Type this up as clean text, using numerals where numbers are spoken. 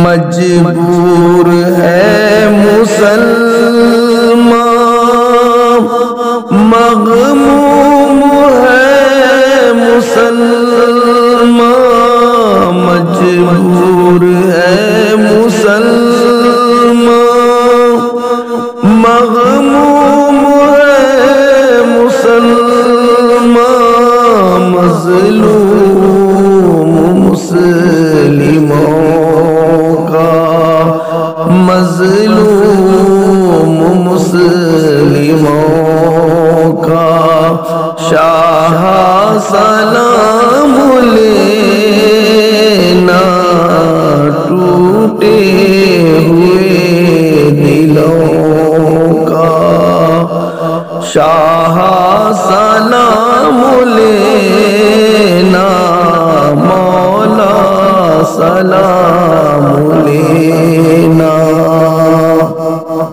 مجبور ہے مسلمان، مغموم ہے مسلمان، مجبور ہے مسلمان، مغموم ہے مسلمان، مظلوم مسلموں مظلوم مسلموں کا شاہ سلام لینا، ٹوٹے ہوئے دلوں کا شاہ سلام لینا، مولا سلام لینا۔